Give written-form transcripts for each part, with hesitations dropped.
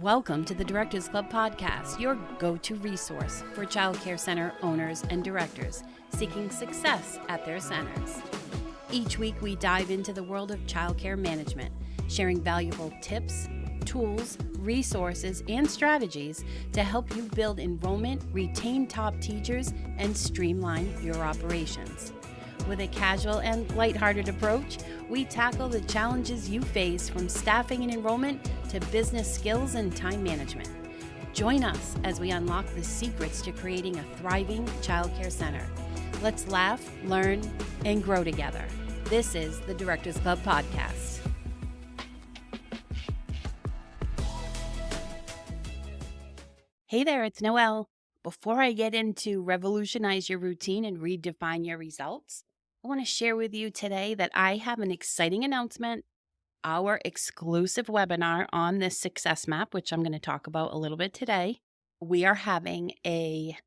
Welcome to the Directors Club podcast, your go-to resource for child care center owners and directors seeking success at their centers. Each week, we dive into the world of child care management, sharing valuable tips, tools, resources, and strategies to help you build enrollment, retain top teachers, and streamline your operations. With a casual and lighthearted approach, we tackle the challenges you face from staffing and enrollment to business skills and time management. Join us as we unlock the secrets to creating a thriving child care center. Let's laugh, learn, and grow together. This is the Directors Club podcast. Hey there, it's Noelle. Before I get into revolutionize your routine and redefine your results, I want to share with you today that I have an exciting announcement, our exclusive webinar on this success map, which I'm going to talk about a little bit today. We are having a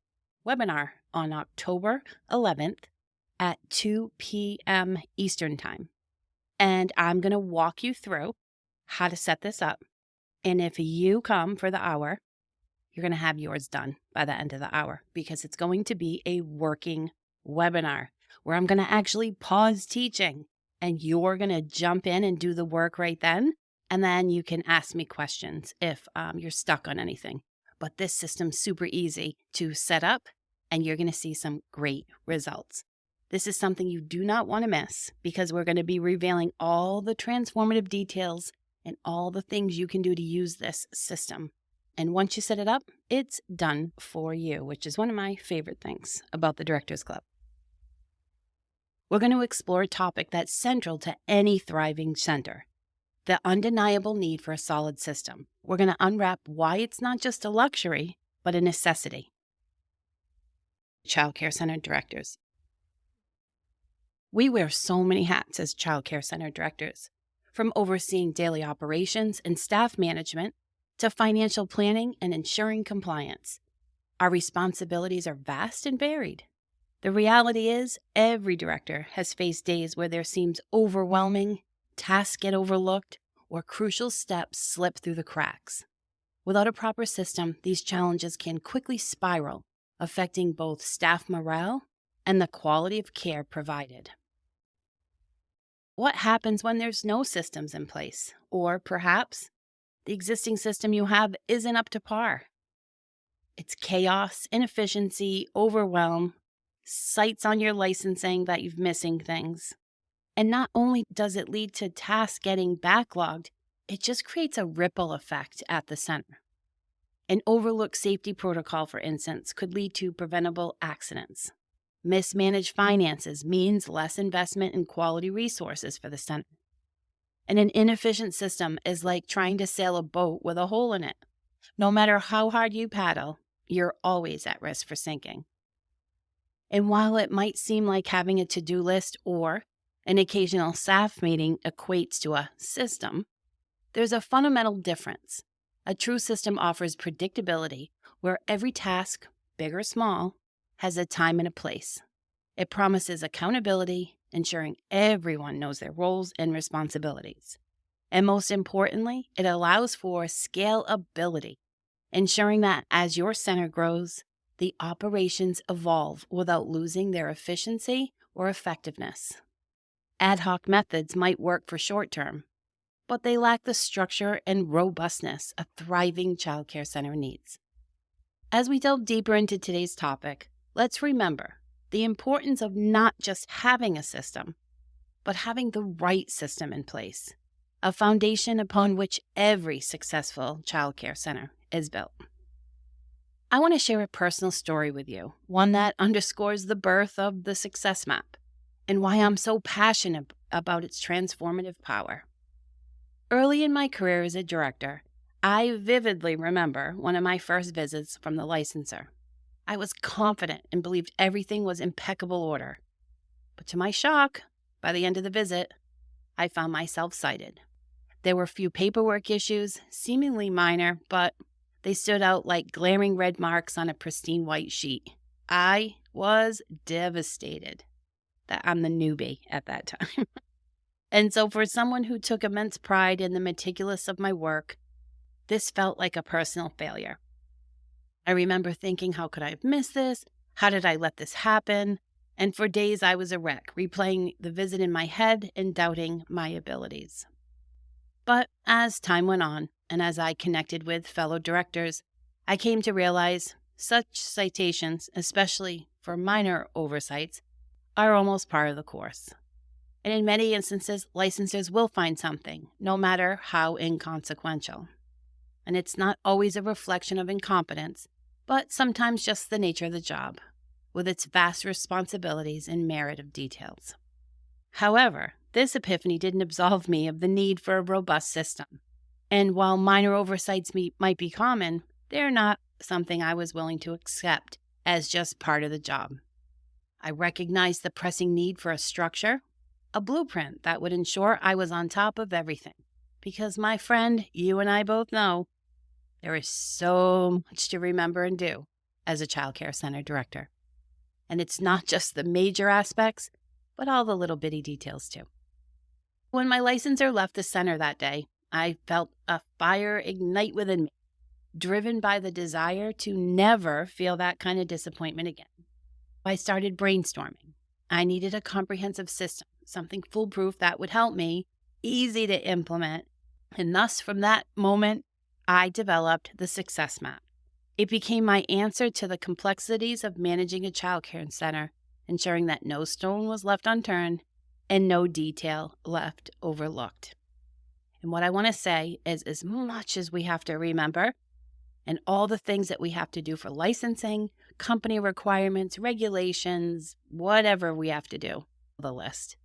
webinar on October 11th at 2 p.m. Eastern Time. And I'm going to walk you through how to set this up. And if you come for the hour, you're going to have yours done by the end of the hour because it's going to be a working webinar where I'm going to actually pause teaching and you're going to jump in and do the work right then. And then you can ask me questions if you're stuck on anything. But this system's super easy to set up and you're going to see some great results. This is something you do not want to miss because we're going to be revealing all the transformative details and all the things you can do to use this system. And once you set it up, it's done for you, which is one of my favorite things about the Directors Club. We're going to explore a topic that's central to any thriving center, the undeniable need for a solid system. We're going to unwrap why it's not just a luxury, but a necessity. Child care center directors. We wear so many hats as child care center directors, from overseeing daily operations and staff management to financial planning and ensuring compliance. Our responsibilities are vast and varied. The reality is, every director has faced days where there seems overwhelming, tasks get overlooked, or crucial steps slip through the cracks. Without a proper system, these challenges can quickly spiral, affecting both staff morale and the quality of care provided. What happens when there's no systems in place? Or perhaps the existing system you have isn't up to par. It's chaos, inefficiency, overwhelm, sites on your licensing that you're missing things. And not only does it lead to tasks getting backlogged, it just creates a ripple effect at the center. An overlooked safety protocol, for instance, could lead to preventable accidents. Mismanaged finances means less investment in quality resources for the center. And an inefficient system is like trying to sail a boat with a hole in it. No matter how hard you paddle, you're always at risk for sinking. And while it might seem like having a to-do list or an occasional staff meeting equates to a system, there's a fundamental difference. A true system offers predictability where every task, big or small, has a time and a place. It promises accountability, ensuring everyone knows their roles and responsibilities. And most importantly, it allows for scalability, ensuring that as your center grows, the operations evolve without losing their efficiency or effectiveness. Ad hoc methods might work for short term, but they lack the structure and robustness a thriving child care center needs. As we delve deeper into today's topic, let's remember the importance of not just having a system, but having the right system in place, a foundation upon which every successful child care center is built. I want to share a personal story with you, one that underscores the birth of the Success Map and why I'm so passionate about its transformative power. Early in my career as a director, I vividly remember one of my first visits from the licensor. I was confident and believed everything was impeccable order. But to my shock, by the end of the visit, I found myself cited. There were few paperwork issues, seemingly minor, but they stood out like glaring red marks on a pristine white sheet. I was devastated that I'm the newbie at that time. And so for someone who took immense pride in the meticulous of my work, This felt like a personal failure. I remember thinking, how could I have missed this? How did I let this happen? And for days I was a wreck, replaying the visit in my head and doubting my abilities. But as time went on, and as I connected with fellow directors, I came to realize such citations, especially for minor oversights, are almost part of the course. And in many instances, licensors will find something, no matter how inconsequential. And it's not always a reflection of incompetence, but sometimes just the nature of the job, with its vast responsibilities and myriad of details. However, this epiphany didn't absolve me of the need for a robust system. And while minor oversights might be common, they're not something I was willing to accept as just part of the job. I recognized the pressing need for a structure, a blueprint that would ensure I was on top of everything. Because, my friend, you and I both know, there is so much to remember and do as a child care center director. And it's not just the major aspects, but all the little bitty details too. When my licensor left the center that day, I felt a fire ignite within me, driven by the desire to never feel that kind of disappointment again. I started brainstorming. I needed a comprehensive system, something foolproof that would help me, easy to implement. And thus, from that moment, I developed the Success Map. It became my answer to the complexities of managing a child care center, ensuring that no stone was left unturned and no detail left overlooked. And what I want to say is, as much as we have to remember, and all the things that we have to do for licensing, company requirements, regulations, whatever we have to do, the list.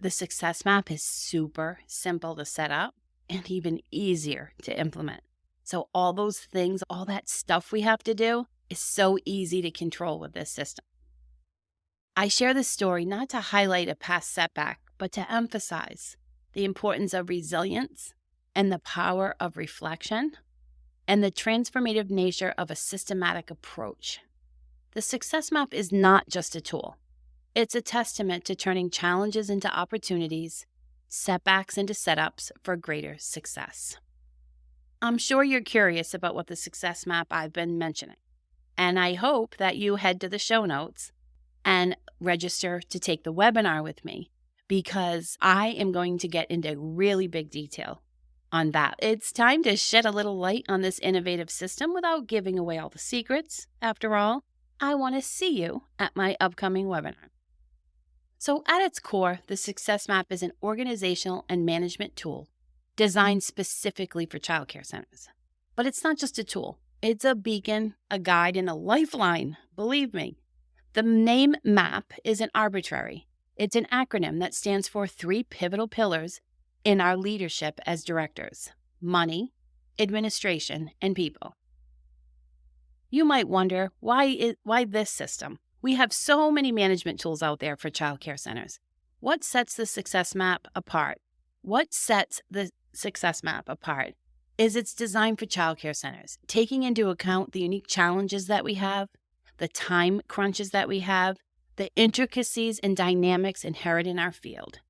The Success Map is super simple to set up and even easier to implement. So all those things, all that stuff we have to do is so easy to control with this system. I share this story not to highlight a past setback, but to emphasize the importance of resilience and the power of reflection and the transformative nature of a systematic approach. The Success Map is not just a tool. It's a testament to turning challenges into opportunities, setbacks into setups for greater success. I'm sure you're curious about what the Success Map I've been mentioning, and I hope that you head to the show notes and register to take the webinar with me, because I am going to get into really big detail on that. It's time to shed a little light on this innovative system without giving away all the secrets. After all, I want to see you at my upcoming webinar. So at its core, the Success Map is an organizational and management tool designed specifically for child care centers. But it's not just a tool. It's a beacon, a guide, and a lifeline. Believe me. The name MAP isn't arbitrary. It's an acronym that stands for 3 pivotal pillars in our leadership as directors: money, administration, and people. You might wonder, why this system? We have so many management tools out there for child care centers. What sets the Success Map apart? What sets the Success Map apart is its design for child care centers, taking into account the unique challenges that we have, the time crunches that we have, the intricacies and dynamics inherent in our field.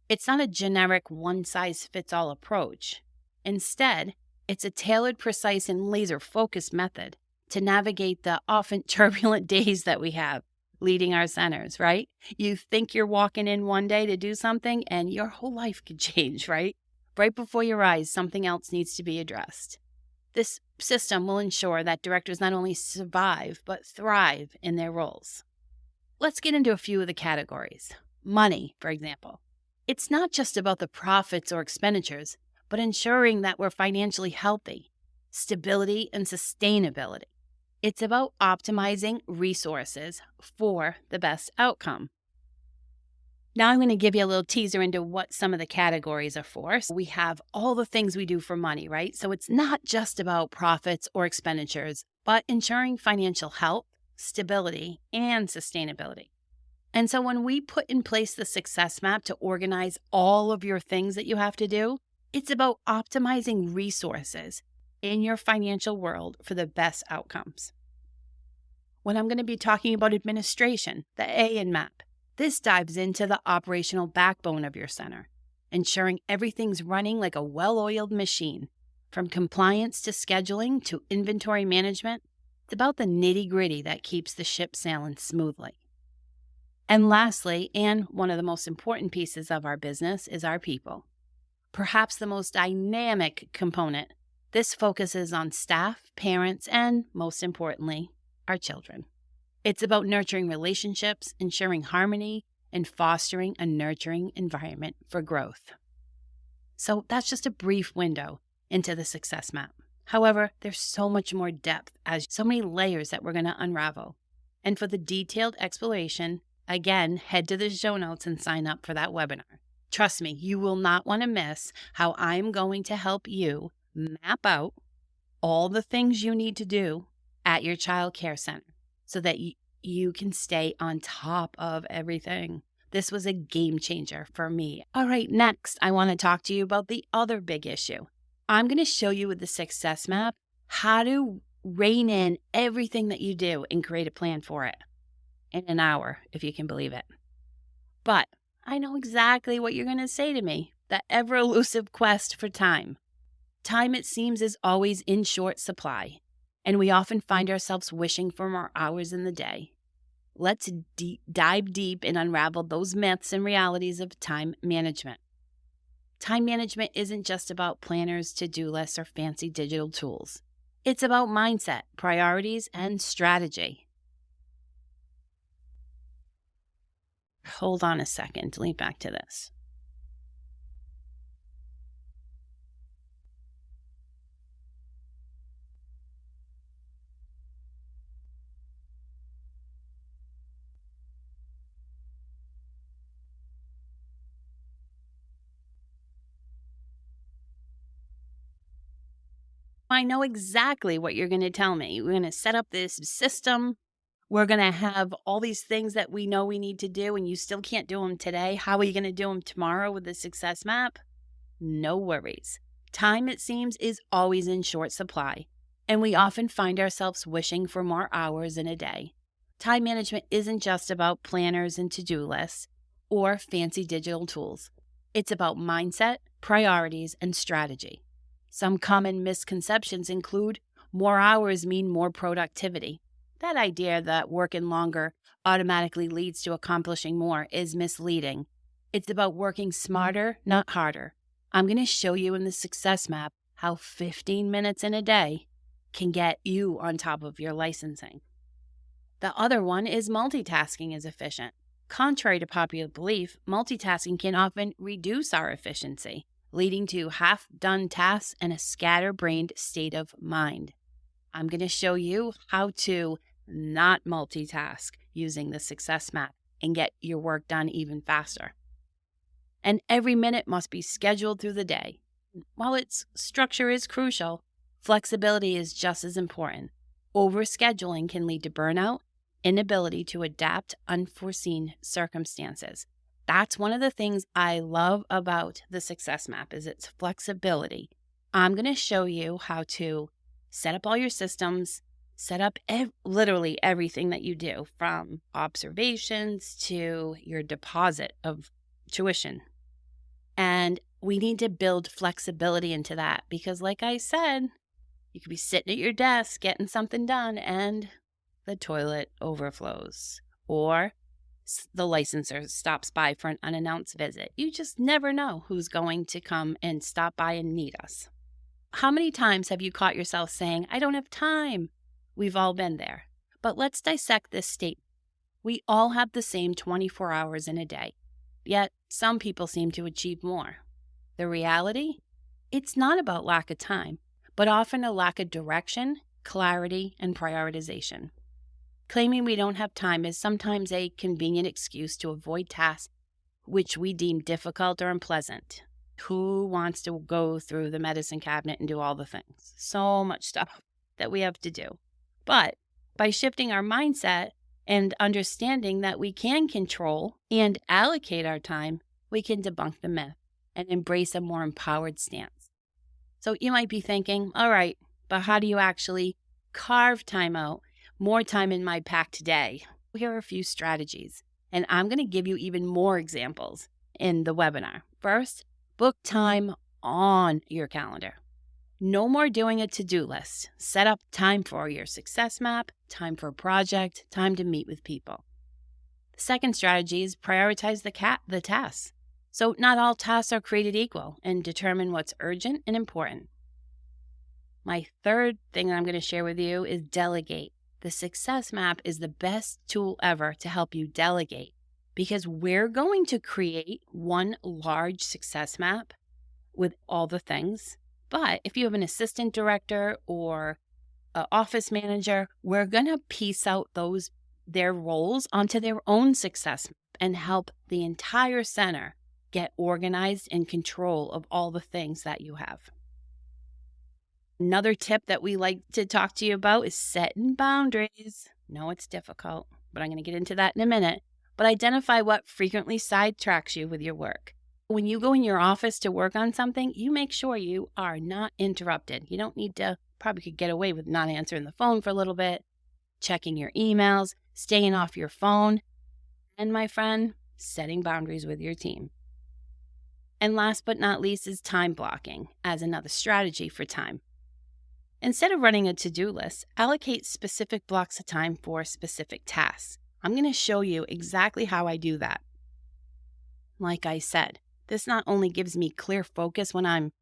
It's not a generic one-size-fits-all approach. Instead, it's a tailored, precise, and laser-focused method to navigate the often turbulent days that we have leading our centers, right? You think you're walking in one day to do something and your whole life could change, right? Right before your eyes, something else needs to be addressed. This system will ensure that directors not only survive, but thrive in their roles. Let's get into a few of the categories. Money, for example. It's not just about the profits or expenditures, but ensuring that we're financially healthy, stability, and sustainability. It's about optimizing resources for the best outcome. Now I'm going to give you a little teaser into what some of the categories are for. So we have all the things we do for money, right? So it's not just about profits or expenditures, but ensuring financial health, stability, and sustainability. And so when we put in place the Success Map to organize all of your things that you have to do, it's about optimizing resources in your financial world for the best outcomes. When I'm going to be talking about administration, the A in MAP, this dives into the operational backbone of your center, ensuring everything's running like a well-oiled machine, From compliance to scheduling to inventory management, it's about the nitty-gritty that keeps the ship sailing smoothly. And lastly, and one of the most important pieces of our business is our people. Perhaps the most dynamic component. This focuses on staff, parents, and most importantly, our children. It's about nurturing relationships, ensuring harmony, and fostering a nurturing environment for growth. So that's just a brief window into the success map. However, there's so much more depth, as so many layers that we're going to unravel. And for the detailed exploration, again, head to the show notes and sign up for that webinar. Trust me, you will not want to miss how I'm going to help you map out all the things you need to do at your child care center so that you can stay on top of everything. This was a game changer for me. All right, next, I want to talk to you about the other big issue. I'm going to show you with the success map how to rein in everything that you do and create a plan for it in an hour, if you can believe it. But I know exactly what you're going to say to me, that ever elusive quest for time. Time, it seems, is always in short supply, and we often find ourselves wishing for more hours in the day. Let's dive deep and unravel those myths and realities of time management. Time management isn't just about planners, to-do lists, or fancy digital tools. It's about mindset, priorities, and strategy. Hold on a second, link back to this. I know exactly what you're going to tell me. We're going to set up this system. We're going to have all these things that we know we need to do, and you still can't do them today. How are you going to do them tomorrow with the success map? No worries. Time, it seems, is always in short supply, and we often find ourselves wishing for more hours in a day. Time management isn't just about planners and to-do lists or fancy digital tools. It's about mindset, priorities, and strategy. Some common misconceptions include more hours mean more productivity. That idea that working longer automatically leads to accomplishing more is misleading. It's about working smarter, not harder. I'm going to show you in the success map how 15 minutes in a day can get you on top of your licensing. The other one is multitasking is efficient. Contrary to popular belief, multitasking can often reduce our efficiency, leading to half-done tasks and a scatterbrained state of mind. I'm going to show you how to not multitask using the success map and get your work done even faster. And every minute must be scheduled through the day. While its structure is crucial, flexibility is just as important. Overscheduling can lead to burnout, inability to adapt unforeseen circumstances. That's one of the things I love about the success map is its flexibility. I'm going to show you how to set up all your systems, set up literally everything that you do, from observations to your deposit of tuition. And we need to build flexibility into that because, like I said, you could be sitting at your desk getting something done and the toilet overflows, or the licensor stops by for an unannounced visit. You just never know who's going to come and stop by and need us. How many times have you caught yourself saying, I don't have time? We've all been there. But let's dissect this statement. We all have the same 24 hours in a day, yet some people seem to achieve more. The reality? It's not about lack of time, but often a lack of direction, clarity, and prioritization. Claiming we don't have time is sometimes a convenient excuse to avoid tasks which we deem difficult or unpleasant. Who wants to go through the medicine cabinet and do all the things? So much stuff that we have to do. But by shifting our mindset and understanding that we can control and allocate our time, we can debunk the myth and embrace a more empowered stance. So you might be thinking, all right, but how do you actually carve time out? More time in my packed day. Here are a few strategies, and I'm going to give you even more examples in the webinar. First, book time on your calendar. No more doing a to-do list. Set up time for your success map, time for a project, time to meet with people. The second strategy is prioritize the tasks. So not all tasks are created equal, and determine what's urgent and important. My third thing that I'm going to share with you is delegate. The success map is the best tool ever to help you delegate, because we're going to create one large success map with all the things. But if you have an assistant director or an office manager, we're going to piece out their roles onto their own success map and help the entire center get organized and control of all the things that you have. Another tip that we like to talk to you about is setting boundaries. No, it's difficult, but I'm going to get into that in a minute. But identify what frequently sidetracks you with your work. When you go in your office to work on something, you make sure you are not interrupted. You don't need to, probably could get away with not answering the phone for a little bit, checking your emails, staying off your phone, and my friend, setting boundaries with your team. And last but not least is time blocking as another strategy for time. Instead of running a to-do list, allocate specific blocks of time for specific tasks. I'm going to show you exactly how I do that. Like I said, this not only gives me clear focus when I'm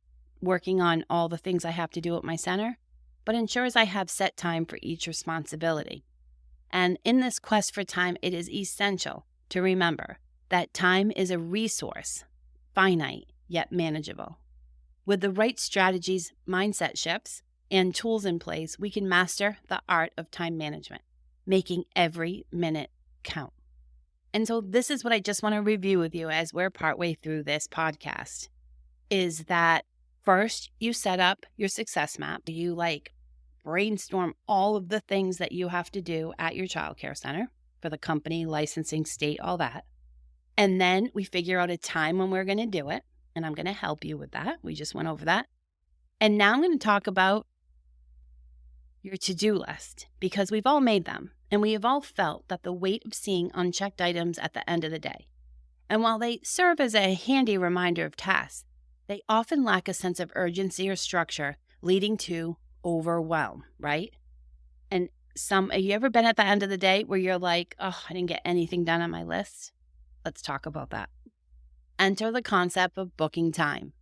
working on all the things I have to do at my center, but ensures I have set time for each responsibility. And in this quest for time, it is essential to remember that time is a resource, finite yet manageable. With the right strategies, mindset shifts, and tools in place, we can master the art of time management, making every minute count. And so this is what I just want to review with you as we're partway through this podcast, is that first you set up your success map. You brainstorm all of the things that you have to do at your childcare center for the company, licensing, state, all that. And then we figure out a time when we're going to do it. And I'm going to help you with that. We just went over that. And now I'm going to talk about your to-do list, because we've all made them, and we have all felt that the weight of seeing unchecked items at the end of the day. And while they serve as a handy reminder of tasks, they often lack a sense of urgency or structure, leading to overwhelm, right? And have you ever been at the end of the day where you're like, oh, I didn't get anything done on my list? Let's talk about that. Enter the concept of booking time.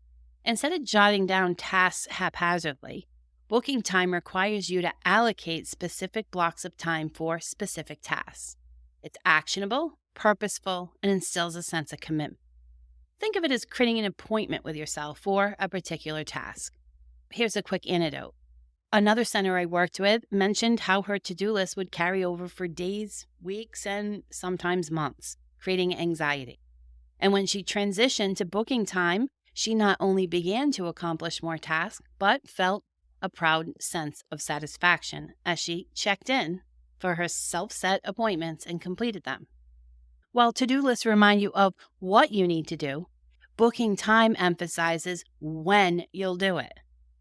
Instead of jotting down tasks haphazardly, booking time requires you to allocate specific blocks of time for specific tasks. It's actionable, purposeful, and instills a sense of commitment. Think of it as creating an appointment with yourself for a particular task. Here's a quick anecdote. Another center I worked with mentioned how her to-do list would carry over for days, weeks, and sometimes months, creating anxiety. And when she transitioned to booking time, she not only began to accomplish more tasks, but felt a proud sense of satisfaction as she checked in for her self-set appointments and completed them. While to-do lists remind you of what you need to do, booking time emphasizes when you'll do it,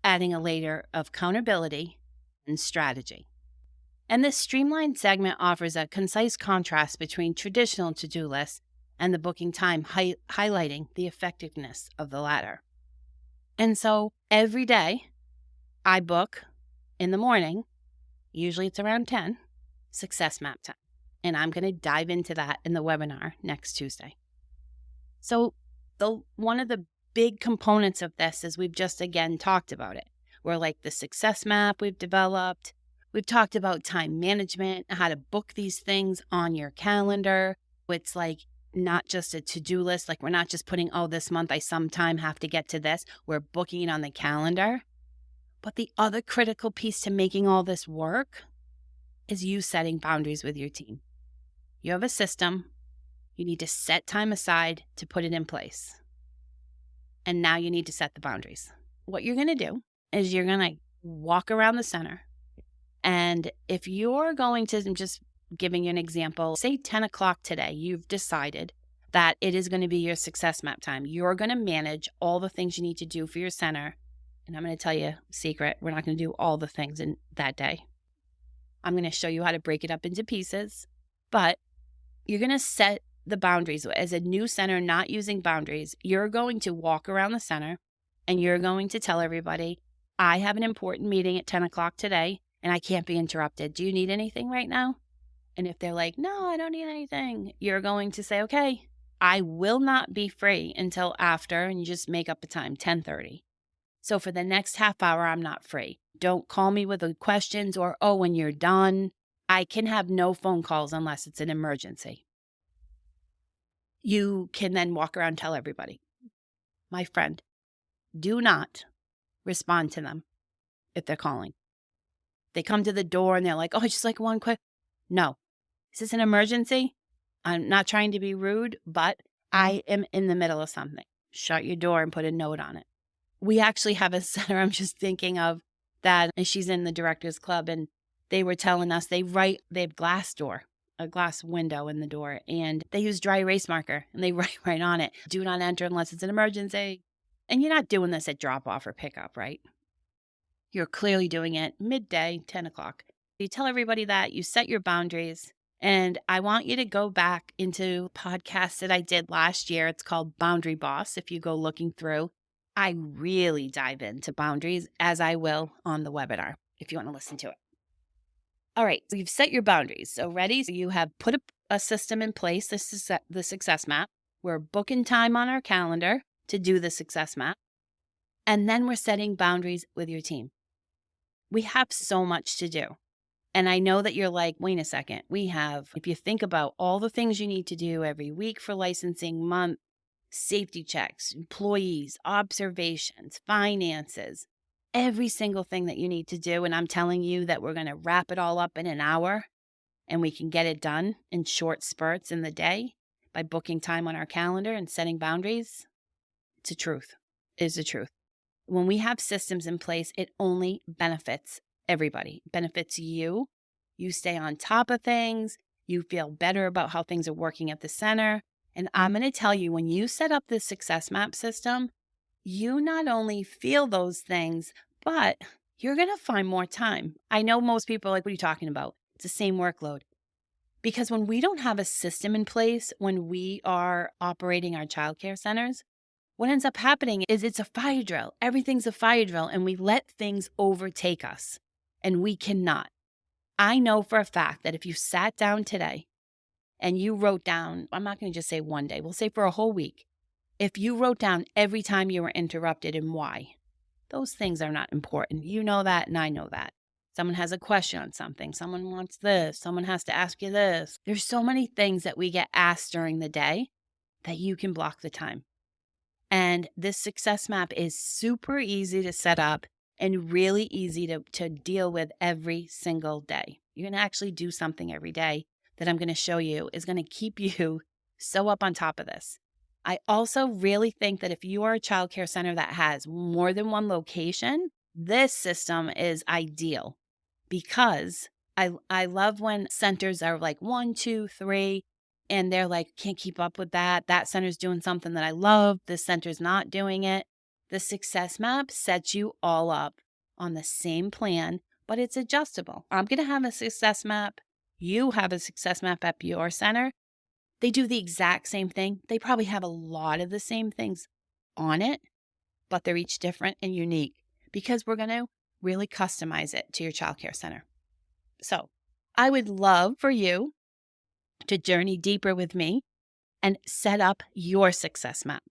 adding a layer of accountability and strategy. And this streamlined segment offers a concise contrast between traditional to-do lists and the booking time, highlighting the effectiveness of the latter. And so every day, I book in the morning, usually it's around 10, success map time. And I'm going to dive into that in the webinar next Tuesday. So one of the big components of this is we've just again talked about it. We're like the success map we've developed. We've talked about time management, how to book these things on your calendar. It's like not just a to-do list. Like we're not just putting, oh, this month I sometime have to get to this. We're booking it on the calendar. But the other critical piece to making all this work is you setting boundaries with your team. You have a system. You need to set time aside to put it in place. And now you need to set the boundaries. What you're going to do is you're going to walk around the center. And if you're going to, I'm just giving you an example, say 10 o'clock today, you've decided that it is going to be your success map time. You're going to manage all the things you need to do for your center. And I'm going to tell you a secret. We're not going to do all the things in that day. I'm going to show you how to break it up into pieces. But you're going to set the boundaries. As a new center not using boundaries, you're going to walk around the center and you're going to tell everybody, I have an important meeting at 10 o'clock today and I can't be interrupted. Do you need anything right now? And if they're like, no, I don't need anything, you're going to say, okay, I will not be free until after, and you just make up a time, 10:30. So for the next half hour, I'm not free. Don't call me with the questions or, oh, when you're done. I can have no phone calls unless it's an emergency. You can then walk around and tell everybody, my friend, do not respond to them if they're calling. They come to the door and they're like, oh, just like one quick. No, is this an emergency? I'm not trying to be rude, but I am in the middle of something. Shut your door and put a note on it. We actually have a center I'm just thinking of that, and she's in the director's club, and they were telling us they have a glass window in the door, and they use dry erase marker, and they write right on it, do not enter unless it's an emergency. And you're not doing this at drop off or pickup, right? You're clearly doing it midday, 10 o'clock. You tell everybody that, you set your boundaries, and I want you to go back into podcasts that I did last year. It's called Boundary Boss. If you go looking through, I really dive into boundaries, as I will on the webinar, if you want to listen to it. All right, so you've set your boundaries. So ready? So you have put a system in place. This is the success map. We're booking time on our calendar to do the success map. And then we're setting boundaries with your team. We have so much to do. And I know that you're like, wait a second, if you think about all the things you need to do every week for licensing month, safety checks, employees, observations, finances, every single thing that you need to do. And I'm telling you that we're going to wrap it all up in an hour and we can get it done in short spurts in the day by booking time on our calendar and setting boundaries. It's the truth. It is the truth. When we have systems in place, it only benefits everybody. It benefits you. You stay on top of things. You feel better about how things are working at the center. And I'm going to tell you, when you set up this success map system, you not only feel those things, but you're going to find more time. I know most people are like, what are you talking about? It's the same workload. Because when we don't have a system in place, when we are operating our childcare centers, what ends up happening is it's a fire drill. Everything's a fire drill, and we let things overtake us, and we cannot. I know for a fact that if you sat down today and you wrote down, I'm not going to just say one day, we'll say for a whole week, if you wrote down every time you were interrupted and why, those things are not important. You know that, and I know that. Someone has a question on something. Someone wants this. Someone has to ask you this. There's so many things that we get asked during the day that you can block the time. And this success map is super easy to set up and really easy to deal with every single day. You're going to actually do something every day that I'm going to show you is going to keep you so up on top of this. I also really think that if you are a childcare center that has more than one location, this system is ideal because I love when centers are like 1, 2, 3, and they're like, can't keep up with that. That center's doing something that I love. This center's not doing it. The success map sets you all up on the same plan, but it's adjustable. I'm going to have a success map. You have a success map at your center. They do the exact same thing. They probably have a lot of the same things on it, but they're each different and unique because we're going to really customize it to your childcare center. So I would love for you to journey deeper with me and set up your success map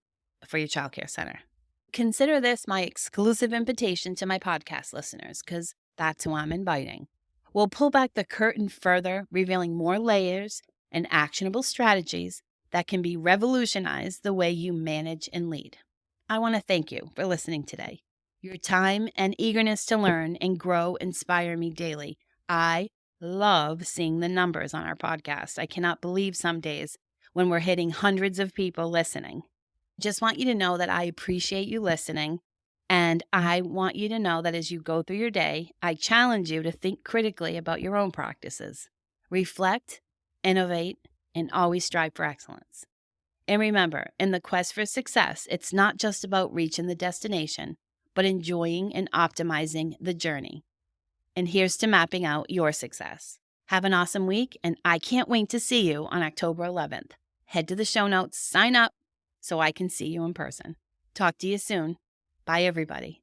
for your childcare center. Consider this my exclusive invitation to my podcast listeners, because that's who I'm inviting. We'll pull back the curtain further, revealing more layers and actionable strategies that can be revolutionized the way you manage and lead. I want to thank you for listening today. Your time and eagerness to learn and grow inspire me daily. I love seeing the numbers on our podcast. I cannot believe some days when we're hitting hundreds of people listening. Just want you to know that I appreciate you listening, and I want you to know that as you go through your day, I challenge you to think critically about your own practices. Reflect, innovate, and always strive for excellence. And remember, in the quest for success, it's not just about reaching the destination, but enjoying and optimizing the journey. And here's to mapping out your success. Have an awesome week, and I can't wait to see you on October 11th. Head to the show notes, sign up so I can see you in person. Talk to you soon. Bye, everybody.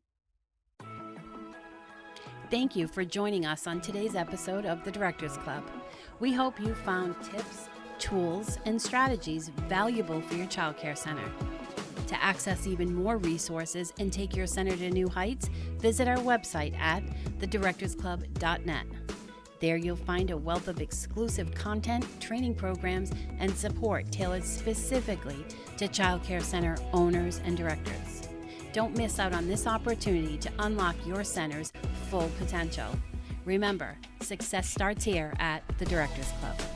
Thank you for joining us on today's episode of the Directors Club. We hope you found tips, tools, and strategies valuable for your child care center. To access even more resources and take your center to new heights, visit our website at thedirectorsclub.net. There you'll find a wealth of exclusive content, training programs, and support tailored specifically to child care center owners and directors. Don't miss out on this opportunity to unlock your center's full potential. Remember, success starts here at the Directors Club.